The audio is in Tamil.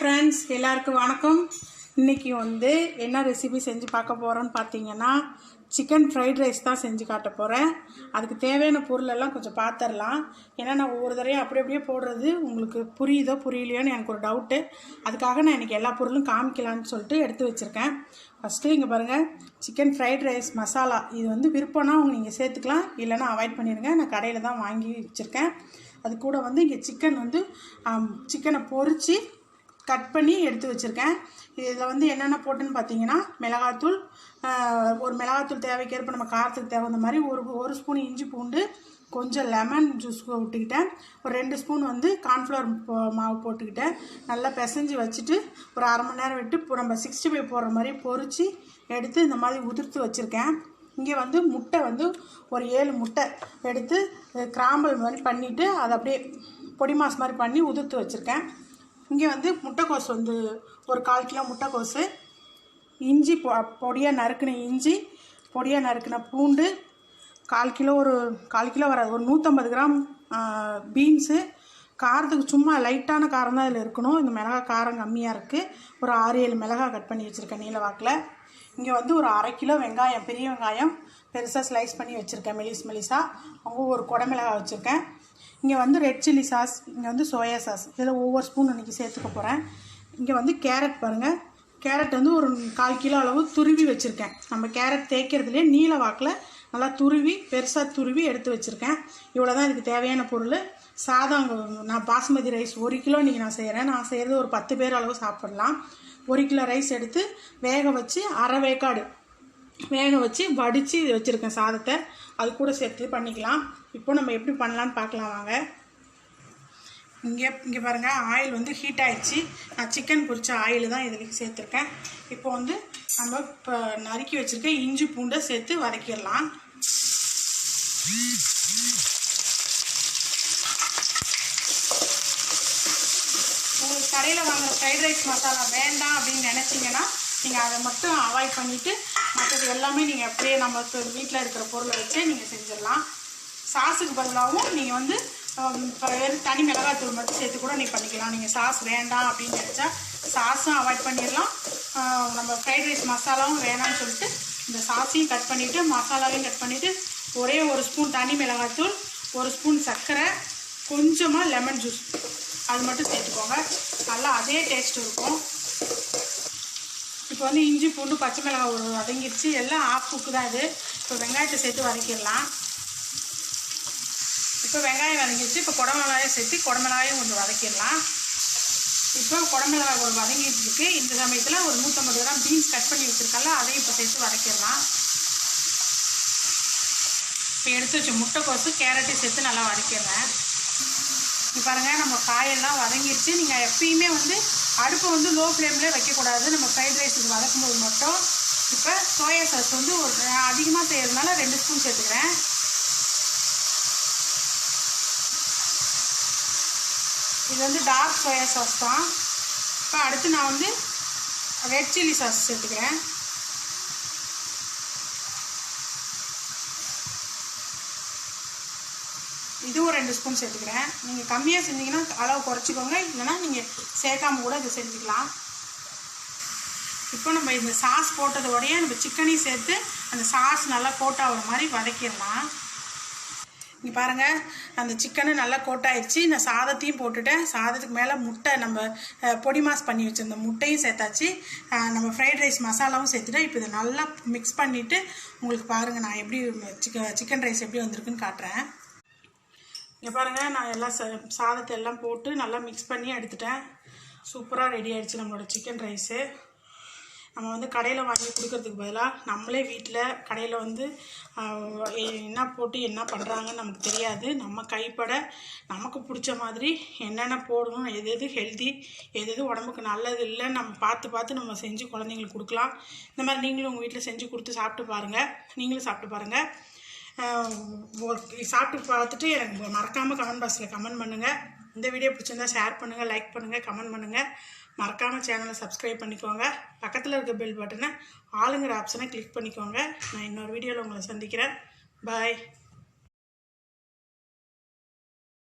हाय फ्रेंड्स எல்லாருக்கும் வணக்கம் இன்னைக்கு வந்து என்ன ரெசிபி செஞ்சு பார்க்க போறோம்னு பாத்தீங்கன்னா சிக்கன் ஃப்ரைட் ரைஸ் தான் செஞ்சு காட்ட போறேன் அதுக்கு தேவையான பொருள் எல்லாம் கொஞ்சம் பாத்தறலாம் ஏன்னா நான் ஒவ்வொரு தடவையும் அப்படியே போடுறது உங்களுக்கு புரியுதோ புரியலையோன்னு எனக்கு ஒரு டவுட் அதுக்காக நான் இன்னைக்கு எல்லா பொருளும் காமிக்கலாம்னு சொல்லிட்டு எடுத்து வச்சிருக்கேன் ஃபர்ஸ்ட் இங்க பாருங்க சிக்கன் ஃப்ரைட் ரைஸ் மசாலா இது வந்து விருப்பம்னா நீங்க சேர்த்துக்கலாம் இல்லனா அவாய்ட் பண்ணிடுங்க நான் கடையில தான் வாங்கி வச்சிருக்கேன் அது கூட வந்து இங்க சிக்கன் வந்து சிக்கனை பொரிச்சு கட் பண்ணி எடுத்து வச்சிருக்கேன் இதில் வந்து என்னென்ன போட்டுன்னு பார்த்தீங்கன்னா மிளகாத்தூள் ஒரு மிளகாத்தூள் தேவைக்கேற்ப நம்ம காரத்துக்கு தேவையான மாதிரி ஒரு ஸ்பூன் இஞ்சி பூண்டு கொஞ்சம் லெமன் ஜூஸ் விட்டுக்கிட்டேன் ஒரு 2 ஸ்பூன் வந்து கார்ன்ஃப்ளவர் மாவு போட்டுக்கிட்டேன் நல்லா பிசைஞ்சு வச்சுட்டு ஒரு அரை மணி நேரம் விட்டு இப்போ நம்ம 65 போடுற மாதிரி பொரிச்சு எடுத்து இந்த மாதிரி உதிர்த்து வச்சுருக்கேன் இங்கே வந்து முட்டை வந்து ஒரு 7 முட்டை எடுத்து கிராம்பல் மாதிரி பண்ணிவிட்டு அதை அப்படியே பொடி மாஸ் மாதிரி பண்ணி உதிர்த்து வச்சுருக்கேன் இங்கே வந்து முட்டைக்கோஸ் வந்து ஒரு 1/4 கிலோ முட்டைக்கோஸு இஞ்சி பொடியாக நறுக்கின இஞ்சி பொடியாக நறுக்கின பூண்டு 1/4 கிலோ ஒரு 1/4 கிலோ வராது ஒரு 150 கிராம் பீன்ஸு காரத்துக்கு சும்மா லைட்டான காரம் தான் இதில் இருக்கணும் இந்த மிளகாய் காரம் கம்மியாக இருக்குது ஒரு 6-7 மிளகாய் கட் பண்ணி வச்சுருக்கேன் நீல வாக்கில் இங்கே வந்து ஒரு 1/2 கிலோ வெங்காயம் பெரிய வெங்காயம் பெருசாக ஸ்லைஸ் பண்ணி வச்சுருக்கேன் மெலிசாக அவங்க ஒரு குடமிளகாய் வச்சுருக்கேன் இங்கே வந்து ரெட் சில்லி சாஸ் இங்கே வந்து சோயா சாஸ் இதில் ஒவ்வொரு ஸ்பூன் இன்றைக்கி சேர்த்துக்க போகிறேன் இங்கே வந்து கேரட் பாருங்கள் கேரட் வந்து ஒரு 1/4 கிலோ அளவு துருவி வச்சுருக்கேன் நம்ம கேரட் தேய்க்கிறதுலே நீல வாக்கில் நல்லா துருவி பெருசாக துருவி எடுத்து வச்சுருக்கேன் இவ்வளோ தான் இதுக்கு தேவையான பொருள் சாதம் நான் பாஸ்மதி ரைஸ் 1 கிலோ இன்றைக்கி நான் செய்கிறேன் நான் செய்கிறது ஒரு 10 பேர் அளவு சாப்பிட்லாம் 1 கிலோ ரைஸ் எடுத்து வேக வச்சு அரை வேக்காடு வேக வச்சு வடித்து வச்சுருக்கேன் சாதத்தை அது கூட சேர்த்து பண்ணிக்கலாம் இப்போ நம்ம எப்படி பண்ணலான்னு பார்க்கலாம் வாங்க இங்கே பாருங்கள் ஆயில் வந்து ஹீட் ஆகிடுச்சு நான் சிக்கன் பொரிச்ச ஆயில் தான் இதில் சேர்த்துருக்கேன் இப்போ வந்து நம்ம இப்போ நறுக்கி வச்சுருக்க இஞ்சி பூண்டை சேர்த்து வதக்கிடலாம் உங்களுக்கு கடையில் வாங்குகிற ஃப்ரைட் ரைஸ் மசாலா வேண்டாம் அப்படின்னு நினச்சிங்கன்னா நீங்கள் அதை மட்டும் அவாய்ட் பண்ணிவிட்டு மற்றது எல்லாமே நீங்கள் அப்படியே நம்ம வீட்டில் இருக்கிற பொருளை வச்சே நீங்கள் செஞ்சிடலாம் சாஸுக்கு பதிலாகவும் நீங்கள் வந்து தனி மிளகாத்தூள் மட்டும் சேர்த்து கூட நீங்கள் பண்ணிக்கலாம் நீங்கள் சாஸ் வேண்டாம் அப்படின்னு நினச்சா சாஸும் அவாய்ட் பண்ணிடலாம் நம்ம ஃப்ரைட் ரைஸ் மசாலாவும் வேணாம்னு சொல்லிட்டு இந்த சாஸையும் கட் பண்ணிவிட்டு மசாலாவையும் கட் பண்ணிவிட்டு ஒரே ஒரு ஸ்பூன் தனி மிளகாத்தூள் ஒரு ஸ்பூன் சர்க்கரை கொஞ்சமாக லெமன் ஜூஸ் அது மட்டும் சேர்த்துக்கோங்க நல்லா அதே டேஸ்ட் இருக்கும் இப்போ வந்து இஞ்சி பூண்டு பச்சை மிளகாய் ஒரு வதங்கிடுச்சு எல்லாம் ஆப்புக்கு தான் இது இப்போ வெங்காயத்தை சேர்த்து வதக்கிடலாம் இப்போ வெங்காயம் வதங்கிடுச்சு இப்போ குடமிளகாயை சேர்த்து குடமிளகாயும் கொஞ்சம் வதக்கிடலாம் இப்போ குடமிளகாய் ஒரு வதங்கிட்டு இருக்கு இந்த சமயத்தில் ஒரு 150 கிராம் பீன்ஸ் கட் பண்ணி வச்சுருக்கல அதையும் இப்போ சேர்த்து வதக்கிடலாம் இப்போ எடுத்து வச்ச முட்டைக்கோசு கேரட்டையும் சேர்த்து நல்லா வதக்கிடுறேன் இப்போ பாருங்கள் நம்ம காயெல்லாம் வதங்கிடுச்சு நீங்கள் எப்பயுமே வந்து அடுப்பை வந்து லோ ஃப்ளேம்லேயே வைக்கக்கூடாது நம்ம ஃப்ரைட் ரைஸுக்கு வதக்கும்போது மட்டும் இப்போ சோயா சாஸ் வந்து ஒரு அதிகமாக செய்கிறதுனால 2 ஸ்பூன் சேர்த்துக்கிறேன் இது வந்து டார்க் சோயா சாஸ் தான் இப்போ அடுத்து நான் வந்து ரெட் சில்லி சாஸ் சேர்த்துக்கிறேன் இதுவும் 2 ஸ்பூன் சேர்த்துக்கிறேன் நீங்கள் கம்மியாக செஞ்சிங்கன்னா அளவு குறைச்சிக்கோங்க இல்லைனா நீங்கள் சேர்க்காம கூட இதை செஞ்சுக்கலாம் இப்போ நம்ம இந்த சாஸ் போட்டதோடையே நம்ம சிக்கனையும் சேர்த்து அந்த சாஸ் நல்லா கோட் ஆகிற மாதிரி வதக்கிடலாம் இங்கே பாருங்கள் அந்த சிக்கனை நல்லா கோட்டாயிடுச்சு நான் சாதத்தையும் போட்டுட்டேன் சாதத்துக்கு மேலே முட்டை நம்ம பொடி மாஸ் பண்ணி வச்சுருந்த முட்டையும் சேர்த்தாச்சு நம்ம ஃப்ரைட் ரைஸ் மசாலாவும் சேர்த்துட்டேன் இப்போ இதை நல்லா மிக்ஸ் பண்ணிவிட்டு உங்களுக்கு பாருங்கள் நான் எப்படி சிக்கன் ரைஸ் எப்படி வந்திருக்குன்னு காட்டுறேன் இங்கே பாருங்கள் நான் எல்லாம் சாதத்தை எல்லாம் போட்டு நல்லா மிக்ஸ் பண்ணி எடுத்துட்டேன் சூப்பராக ரெடி ஆகிடுச்சு நம்மளோட சிக்கன் ரைஸு நம்ம வந்து கடையில் வாங்கி கொடுக்கறதுக்கு பதிலாக நம்மளே வீட்டில் கடையில் வந்து என்ன போட்டு என்ன பண்ணுறாங்கன்னு நமக்கு தெரியாது நம்ம கைப்பட நமக்கு பிடிச்ச மாதிரி என்னென்ன போடணும் எது ஹெல்தி எது உடம்புக்கு நல்லது இல்லைன்னு நம்ம பார்த்து நம்ம செஞ்சு குழந்தைங்களுக்கு கொடுக்கலாம் இந்த மாதிரி நீங்களும் உங்கள் வீட்டில் செஞ்சு கொடுத்து சாப்பிட்டு பாருங்கள் நீங்களும் சாப்பிட்டு பாருங்கள் சாப்பிட்டு பார்த்துட்டு எனக்கு மறக்காமல் கமெண்ட் பாக்ஸில் கமெண்ட் பண்ணுங்கள் இந்த வீடியோ பிடிச்சிருந்தா ஷேர் பண்ணுங்கள் லைக் பண்ணுங்கள் கமெண்ட் பண்ணுங்கள் மறக்காமல் சேனலை சப்ஸ்கிரைப் பண்ணிக்கோங்க பக்கத்தில் இருக்க பெல் பட்டனை ஆளுங்கிற ஆப்ஷனை கிளிக் பண்ணிக்கோங்க நான் இன்னொரு வீடியோவில் உங்களை சந்திக்கிறேன் பாய்